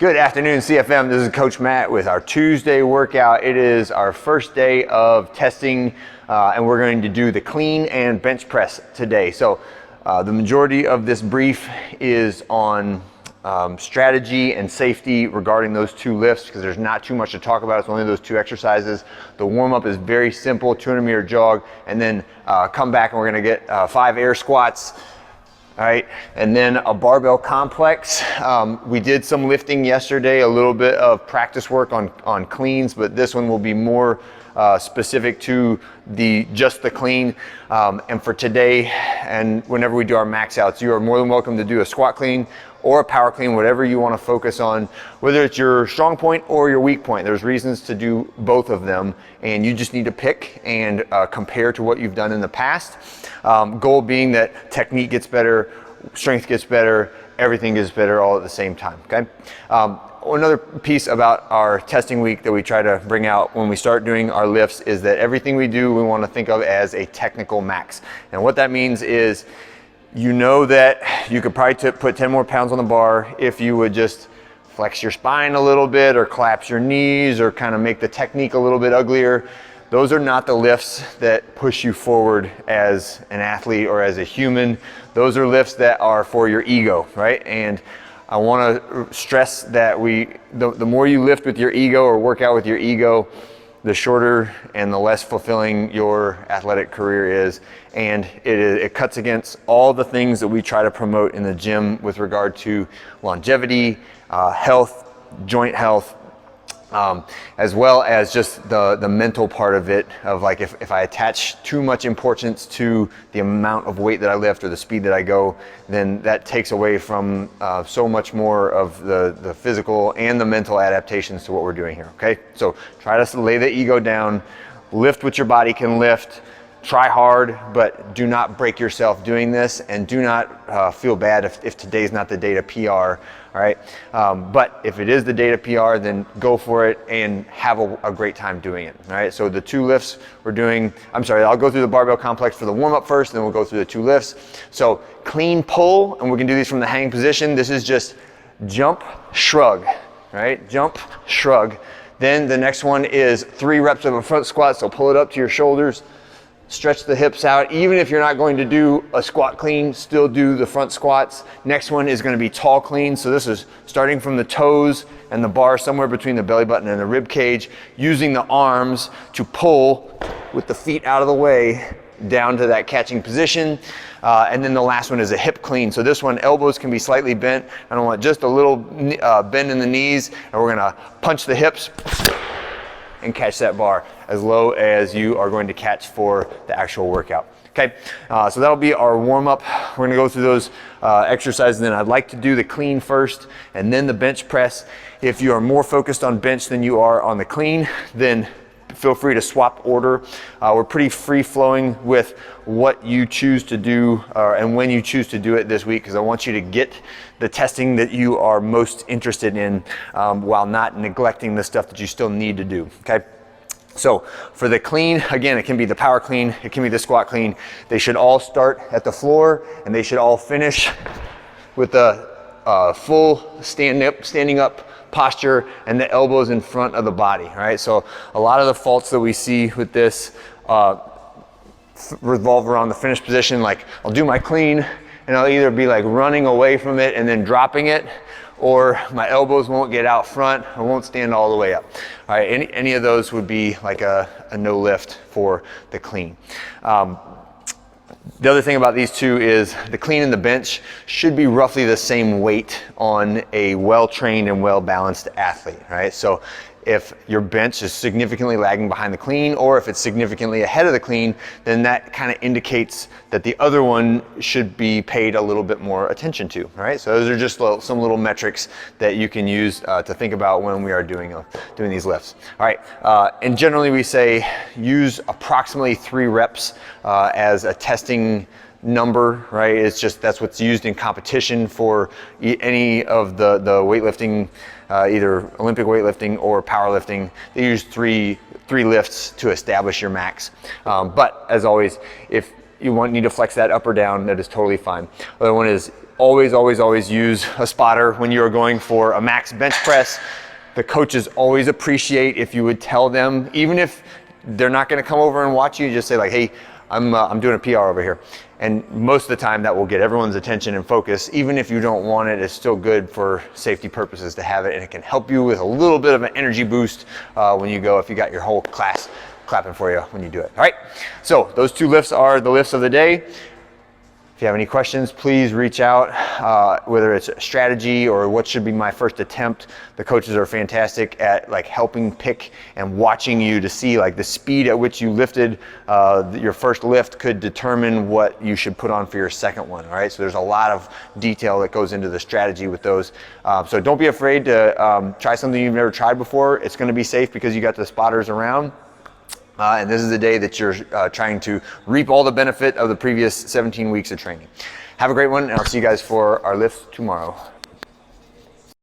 Good afternoon, CFM. This is Coach Matt with our Tuesday workout. It is our first day of testing, and we're going to do the clean and bench press today. So the majority of this brief is on strategy and safety regarding those two lifts, because there's not too much to talk about. It's only those two exercises. The warm-up is very simple, 200-meter jog, and then come back and we're going to get 5 air squats. All right, and then a barbell complex. We did some lifting yesterday, a little bit of practice work on cleans, but this one will be more specific to just the clean. And for today, and whenever we do our max outs, you are more than welcome to do a squat clean or a power clean, whatever you want to focus on, whether it's your strong point or your weak point. There's reasons to do both of them, and you just need to pick and compare to what you've done in the past. Goal being that technique gets better, strength gets better, everything gets better all at the same time, okay? Another piece about our testing week that we try to bring out when we start doing our lifts is that everything we do, we want to think of as a technical max. And what that means is, you know that you could probably put 10 more pounds on the bar if you would just flex your spine a little bit or collapse your knees or kind of make the technique a little bit uglier. Those are not the lifts that push you forward as an athlete or as a human. Those are lifts that are for your ego, right? And I want to stress that the more you lift with your ego or work out with your ego, the shorter and the less fulfilling your athletic career is. And it cuts against all the things that we try to promote in the gym with regard to longevity, health, joint health, as well as just the mental part of it, of like if I attach too much importance to the amount of weight that I lift or the speed that I go, then that takes away from so much more of the physical and the mental adaptations to what we're doing here, okay? So try to lay the ego down, lift what your body can lift, try hard, but do not break yourself doing this, and do not feel bad if today's not the day to PR, all right? But if it is the day to PR, then go for it and have a great time doing it, all right? So the two lifts we're doing, I'll go through the barbell complex for the warm-up first, and then we'll go through the two lifts. So clean pull, and we can do these from the hang position. This is just jump, shrug, right? Jump, shrug. Then the next one is 3 reps of a front squat, so pull it up to your shoulders, stretch the hips out. Even if you're not going to do a squat clean, still do the front squats. Next one is going to be tall clean. So this is starting from the toes and the bar somewhere between the belly button and the rib cage, using the arms to pull with the feet out of the way down to that catching position. And then the last one is a hip clean. So this one, elbows can be slightly bent. I don't want just a little bend in the knees, and we're going to punch the hips and catch that bar as low as you are going to catch for the actual workout. Okay, so that'll be our warm-up. We're gonna go through those exercises, and then I'd like to do the clean first and then the bench press. If you are more focused on bench than you are on the clean, then feel free to swap order. We're pretty free-flowing with what you choose to do and when you choose to do it this week, because I want you to get the testing that you are most interested in while not neglecting the stuff that you still need to do, okay? So for the clean, again, it can be the power clean, it can be the squat clean. They should all start at the floor, and they should all finish with a full standing up posture and the elbows in front of the body, all right? So a lot of the faults that we see with this revolve around the finish position. Like, I'll do my clean and I'll either be like running away from it and then dropping it, or my elbows won't get out front or won't stand all the way up. All right, any of those would be like a no lift for the clean. The other thing about these two is the clean and the bench should be roughly the same weight on a well-trained and well-balanced athlete, right? So if your bench is significantly lagging behind the clean, or if it's significantly ahead of the clean, then that kind of indicates that the other one should be paid a little bit more attention to, all right? So those are just some little metrics that you can use to think about when we are doing these lifts. All right, and generally we say use approximately 3 reps as a testing number, right? It's just, that's what's used in competition for any of the weightlifting, either Olympic weightlifting or powerlifting. They use three lifts to establish your max. But as always, if you need to flex that up or down, that is totally fine. Other one is always use a spotter when you're going for a max bench press. The coaches always appreciate if you would tell them, even if they're not going to come over and watch you, just say like, hey, I'm doing a PR over here. And most of the time that will get everyone's attention and focus. Even if you don't want it, it's still good for safety purposes to have it, and it can help you with a little bit of an energy boost when you go, if you got your whole class clapping for you when you do it. All right, so those 2 lifts are the lifts of the day. If you have any questions, please reach out, whether it's strategy or what should be my first attempt. The coaches are fantastic at like helping pick and watching you to see like the speed at which you lifted your first lift could determine what you should put on for your second one. All right, so there's a lot of detail that goes into the strategy with those. So don't be afraid to try something you've never tried before. It's going to be safe because you got the spotters around. And this is the day that you're trying to reap all the benefit of the previous 17 weeks of training. Have a great one, and I'll see you guys for our lift tomorrow.